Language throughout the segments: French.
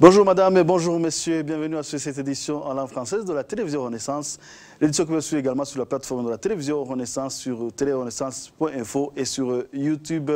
Bonjour madame et bonjour messieurs, bienvenue à cette édition en langue française de la télévision Renaissance. L'édition que vous suivez également sur la plateforme de la télévision Renaissance, sur télérenaissance.info et sur YouTube.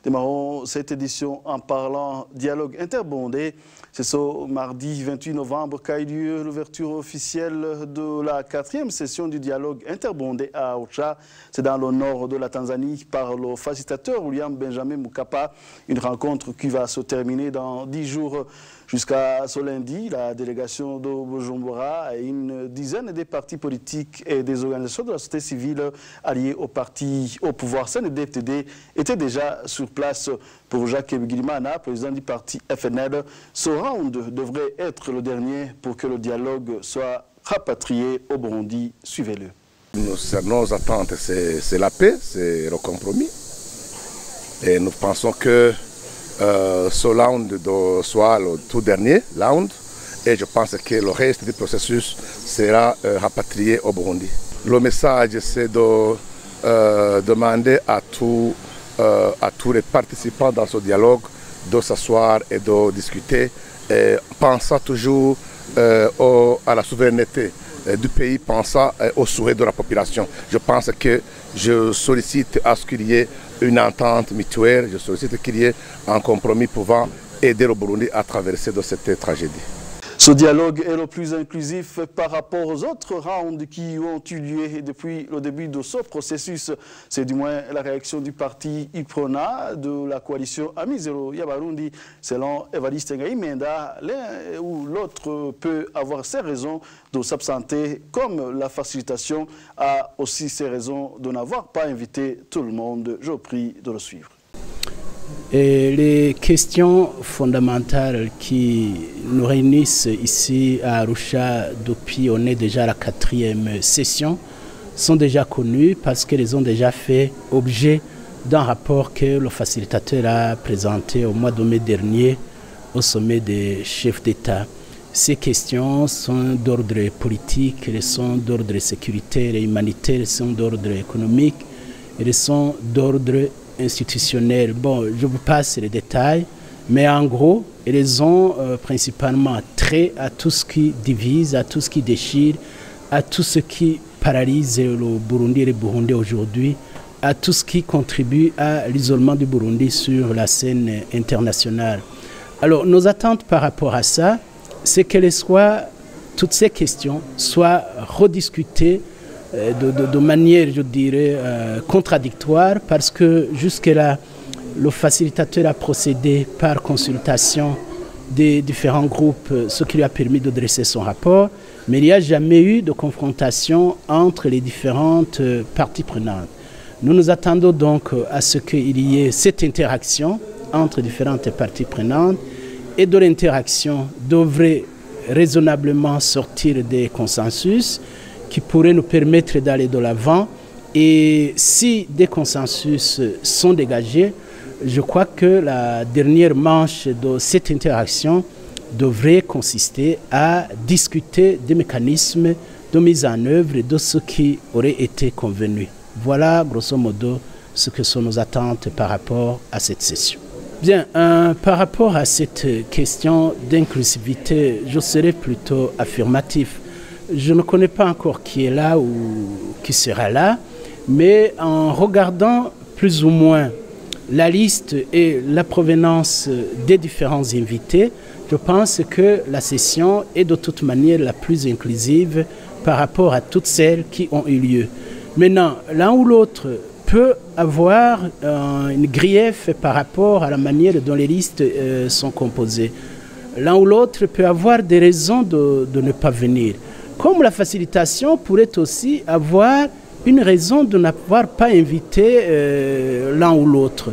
Démarrons cette édition en parlant dialogue interbondé. C'est ce mardi 28 novembre qu'a eu lieu l'ouverture officielle de la 4e session du dialogue interbondé à Arusha. C'est dans le nord de la Tanzanie par le facilitateur William Benjamin Mkapa. Une rencontre qui va se terminer dans 10 jours. Jusqu'à ce lundi, la délégation de Bujumbura et une dizaine de partis politiques et des organisations de la société civile alliées au parti au pouvoir CNDD-FDD étaient déjà sur place. Pour Jacques Bigirimana, président du parti FNL, ce round devrait être le dernier pour que le dialogue soit rapatrié au Burundi. Suivez-le. Nos attentes, c'est la paix, c'est le compromis. Et nous pensons que ce round soit le tout dernier round et je pense que le reste du processus sera rapatrié au Burundi. Le message c'est de demander à tous les participants dans ce dialogue de s'asseoir et de discuter, pensant toujours à la souveraineté du pays, pensant aux souhaits de la population. Je pense que je sollicite à ce qu'il y ait une entente mutuelle, je sollicite qu'il y ait un compromis pouvant aider le Burundi à traverser de cette tragédie. Ce dialogue est le plus inclusif par rapport aux autres rounds qui ont eu lieu depuis le début de ce processus. C'est du moins la réaction du parti IPRONA, de la coalition Amizero Yabarundi. Selon Evariste Ngaïmenda, l'un ou l'autre peut avoir ses raisons de s'absenter, comme la facilitation a aussi ses raisons de n'avoir pas invité tout le monde. Je vous prie de le suivre. Et les questions fondamentales qui nous réunissent ici à Arusha depuis on est déjà à la 4e session sont déjà connues parce qu'elles ont déjà fait objet d'un rapport que le facilitateur a présenté au mois de mai dernier au sommet des chefs d'État. Ces questions sont d'ordre politique, elles sont d'ordre sécuritaire et humanitaire, elles sont d'ordre économique, elles sont d'ordre institutionnel. Bon, je vous passe les détails, mais en gros, elles ont principalement trait à tout ce qui divise, à tout ce qui déchire, à tout ce qui paralyse le Burundi et les Burundais aujourd'hui, à tout ce qui contribue à l'isolement du Burundi sur la scène internationale. Alors, nos attentes par rapport à ça, c'est que toutes ces questions soient rediscutées de manière, je dirais, contradictoire, parce que jusque-là, le facilitateur a procédé par consultation des différents groupes, ce qui lui a permis de dresser son rapport, mais il n'y a jamais eu de confrontation entre les différentes parties prenantes. Nous nous attendons donc à ce qu'il y ait cette interaction entre différentes parties prenantes, et de l'interaction devrait raisonnablement sortir des consensus qui pourraient nous permettre d'aller de l'avant. Et si des consensus sont dégagés, je crois que la dernière manche de cette interaction devrait consister à discuter des mécanismes de mise en œuvre de ce qui aurait été convenu. Voilà grosso modo ce que sont nos attentes par rapport à cette session. Bien, par rapport à cette question d'inclusivité, je serais plutôt affirmatif. Je ne connais pas encore qui est là ou qui sera là, mais en regardant plus ou moins la liste et la provenance des différents invités, je pense que la session est de toute manière la plus inclusive par rapport à toutes celles qui ont eu lieu. Maintenant, l'un ou l'autre peut avoir une grief par rapport à la manière dont les listes sont composées. L'un ou l'autre peut avoir des raisons de ne pas venir. Comme la facilitation pourrait aussi avoir une raison de n'avoir pas invité l'un ou l'autre.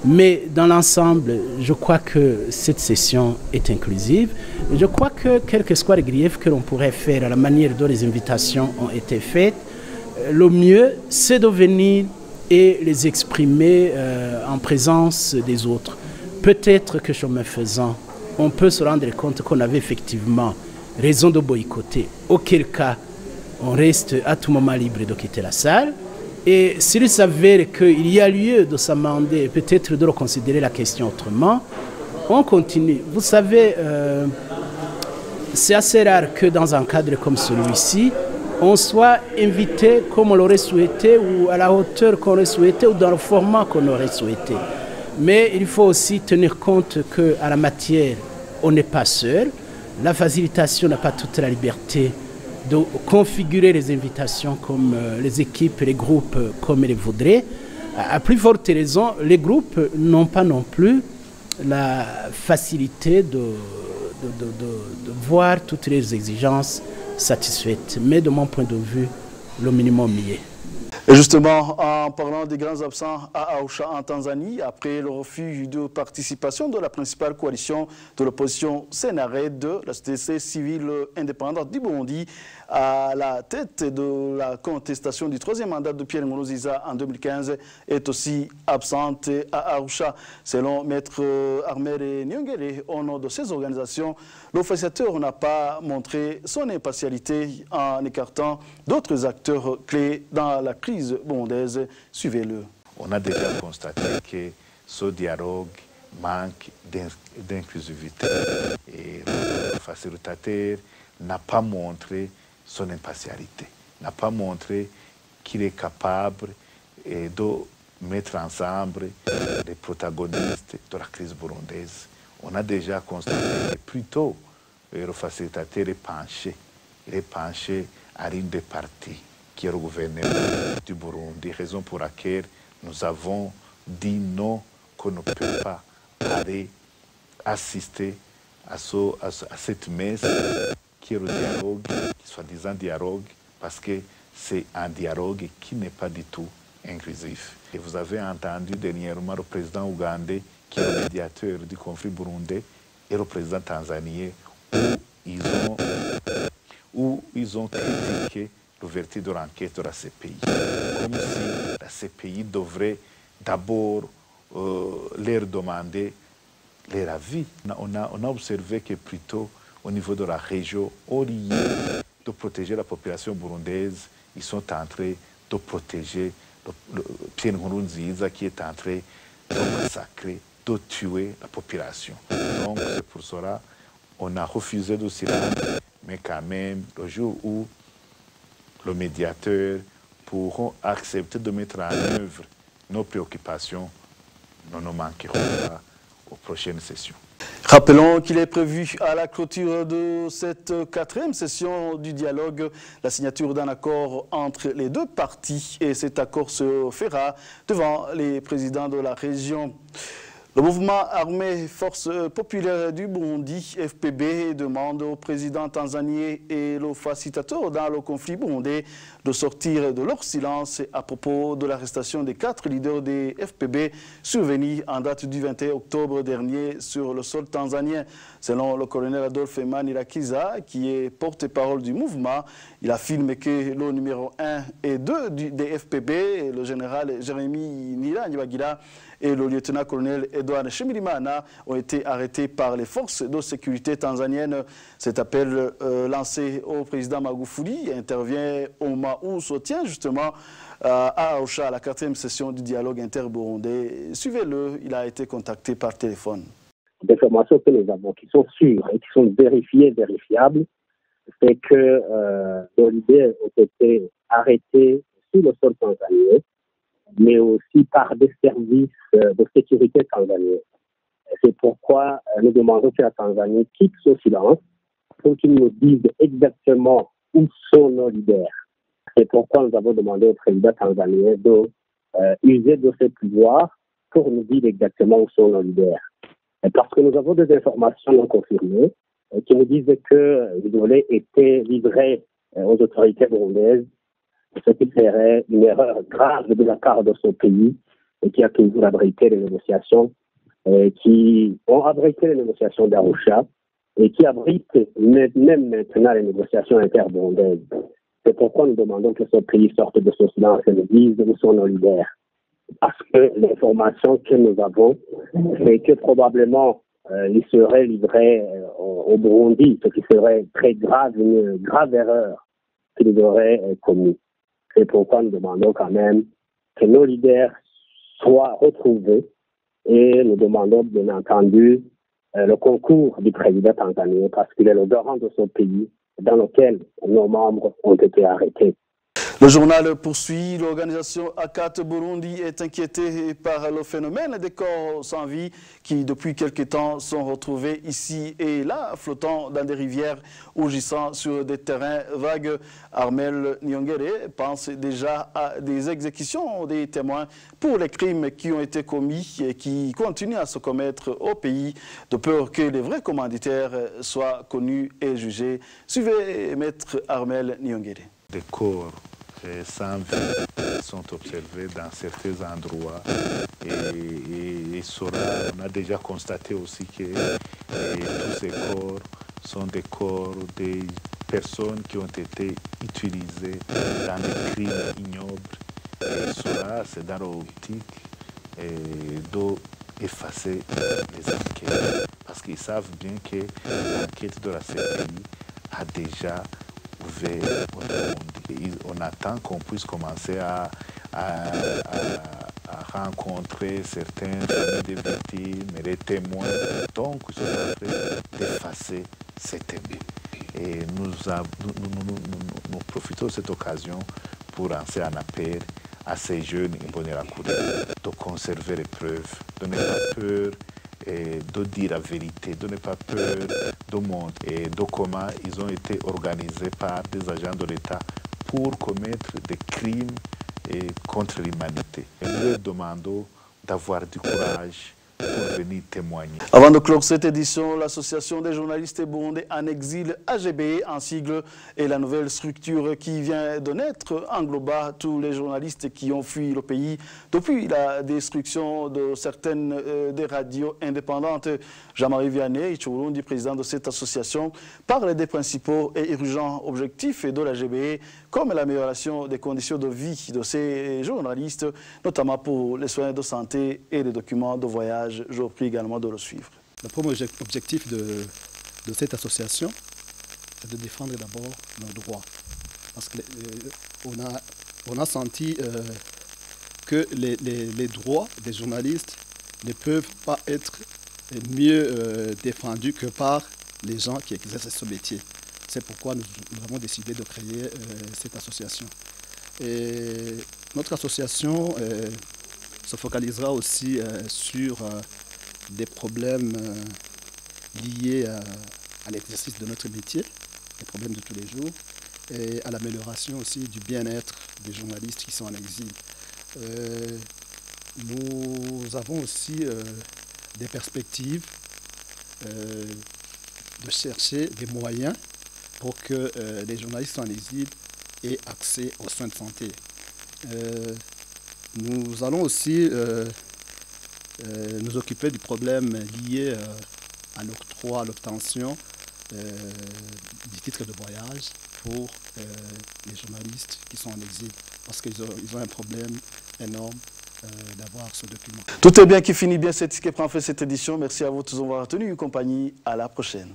Mais dans l'ensemble, je crois que cette session est inclusive. Je crois que quel que soit le grief que l'on pourrait faire à la manière dont les invitations ont été faites, le mieux, c'est de venir et les exprimer en présence des autres. Peut-être que chemin faisant, on peut se rendre compte qu'on avait effectivement raison de boycotter, auquel cas on reste à tout moment libre de quitter la salle. Et s'il s'avère qu'il y a lieu de s'amender, peut-être de reconsidérer la question autrement, On continue. Vous savez, c'est assez rare que dans un cadre comme celui-ci, on soit invité comme on l'aurait souhaité ou à la hauteur qu'on aurait souhaité ou dans le format qu'on aurait souhaité. Mais il faut aussi tenir compte qu'à la matière, on n'est pas seul. La facilitation n'a pas toute la liberté de configurer les invitations comme les équipes et les groupes comme ils voudraient. À plus forte raison, les groupes n'ont pas non plus la facilité de voir toutes les exigences satisfaites. Mais de mon point de vue, le minimum y est. Et justement, en parlant des grands absents à Arusha en Tanzanie, après le refus de participation de la principale coalition de l'opposition Sénaré de la société civile indépendante du Burundi à la tête de la contestation du troisième mandat de Pierre Nkurunziza en 2015 est aussi absente à Arusha. Selon Maître Armel Nyongere, au nom de ces organisations, l'officiateur n'a pas montré son impartialité en écartant d'autres acteurs clés dans la crise burundaise. Suivez-le. On a déjà constaté que ce dialogue manque d'inclusivité et le facilitateur n'a pas montré son impartialité, n'a pas montré qu'il est capable de mettre ensemble les protagonistes de la crise burundaise. On a déjà constaté que plutôt le facilitateur est penché à l'une des parties qui est le gouvernement du Burundi, raison pour laquelle nous avons dit non, qu'on ne peut pas aller assister à cette messe qui est le dialogue, soi-disant dialogue, parce que c'est un dialogue qui n'est pas du tout inclusif. Et vous avez entendu dernièrement le président ougandais, qui est le médiateur du conflit burundais, et le président tanzanien, où ils ont critiqué l'ouverture de l'enquête de la CPI, comme si la CPI devrait d'abord leur demander leur avis. On a observé que plutôt au niveau de la région, au lieu de protéger la population burundaise, ils sont en train de protéger Pierre Nkurunziza qui est en train de massacrer, de tuer la population. Donc c'est pour cela qu'on a refusé de s'y rendre, mais quand même, le jour où le médiateur pourront accepter de mettre en œuvre nos préoccupations, nous ne manquerons pas aux prochaines sessions. Rappelons qu'il est prévu à la clôture de cette 4e session du dialogue la signature d'un accord entre les deux parties et cet accord se fera devant les présidents de la région. Le mouvement armé Force populaire du Burundi, FPB, demande au président tanzanien et le facilitateur dans le conflit burundais de sortir de leur silence à propos de l'arrestation des 4 leaders des FPB survenus en date du 21 octobre dernier sur le sol tanzanien. Selon le colonel Adolphe Manirakiza, qui est porte-parole du mouvement, il affirme que le numéro 1 et 2 des FPB, le général Jérémy Niranyibagila et le lieutenant-colonel Edouard Shimirimana, ont été arrêtés par les forces de sécurité tanzaniennes. Cet appel lancé au président Magufuli intervient au moment où se tient justement à Arusha, à la 4e session du dialogue interburundais. Suivez-le, il a été contacté par téléphone. Des informations que nous avons qui sont sûres et qui sont vérifiées, vérifiables, c'est que nos leaders ont été arrêtés sur le sol tanzanien, mais aussi par des services de sécurité tanzaniens. C'est pourquoi nous demandons que la Tanzanie quitte ce silence pour qu'ils nous disent exactement où sont nos leaders. C'est pourquoi nous avons demandé au président tanzanien d'user de ses pouvoirs pour nous dire exactement où sont nos leaders. Parce que nous avons des informations non confirmées qui nous disent que le volet était livré aux autorités burundaises, ce qui serait une erreur grave de la part de ce pays et qui a toujours abrité les négociations, qui ont abrité les négociations d'Arusha et qui abritent même maintenant les négociations interburundaises. C'est pourquoi nous demandons que ce pays sorte de ce silence et nous dise où sont nos leaders. Parce que l'information que nous avons, c'est que probablement il serait livré au Burundi, ce qui serait très grave, une grave erreur qu'il aurait commis. C'est pourquoi nous demandons quand même que nos leaders soient retrouvés et nous demandons bien entendu le concours du président tanzanien parce qu'il est le garant de ce pays dans lequel nos membres ont été arrêtés. Le journal poursuit. L'organisation ACAT Burundi est inquiétée par le phénomène des corps sans vie qui, depuis quelque temps, sont retrouvés ici et là, flottant dans des rivières ou gissant sur des terrains vagues. Armel Nyongere pense déjà à des exécutions des témoins pour les crimes qui ont été commis et qui continuent à se commettre au pays, de peur que les vrais commanditaires soient connus et jugés. Suivez Maître Armel Nyongere. Des corps sans vie sont observés dans certains endroits et on a déjà constaté aussi que tous ces corps sont des corps des personnes qui ont été utilisées dans des crimes ignobles. Et cela, c'est dans l'optique d'effacer les enquêtes parce qu'ils savent bien que l'enquête de la CPI a déjà ouvert au monde. On attend qu'on puisse commencer à rencontrer certaines familles de victimes et les témoins. Donc, ils sont en train d'effacer ces témoins. Et nous profitons de cette occasion pour lancer un appel à ces jeunes Imbonerakure de conserver les preuves, de ne pas peur de dire la vérité, de ne pas peur de montrer et de comment ils ont été organisés par des agents de l'État pour commettre des crimes contre l'humanité. Et nous leur demandons d'avoir du courage pour venir témoigner. Avant de clore cette édition, l'Association des journalistes burundais en exil, AGB en sigle, est la nouvelle structure qui vient de naître, engloba tous les journalistes qui ont fui le pays depuis la destruction de certaines des radios indépendantes. Jean-Marie Vianney, Ichouroundi, président de cette association, parle des principaux et urgents objectifs de l'AGB, comme l'amélioration des conditions de vie de ces journalistes, notamment pour les soins de santé et les documents de voyage. Je vous prie également de le suivre. Le premier objectif de cette association, c'est de défendre d'abord nos droits. Parce qu'on a senti que les droits des journalistes ne peuvent pas être mieux défendus que par les gens qui exercent ce métier. C'est pourquoi nous avons décidé de créer cette association. Et notre association se focalisera aussi sur des problèmes liés à l'exercice de notre métier, les problèmes de tous les jours, et à l'amélioration aussi du bien-être des journalistes qui sont en exil. Nous avons aussi des perspectives de chercher des moyens pour que les journalistes en exil aient accès aux soins de santé. Nous allons aussi nous occuper du problème lié à l'octroi, à l'obtention du titre de voyage pour les journalistes qui sont en exil, parce qu'ils ont un problème énorme d'avoir ce document. Tout est bien qui finit bien, c'est ce qui prend fait cette édition. Merci à vous tous d'avoir tenu une compagnie. À la prochaine.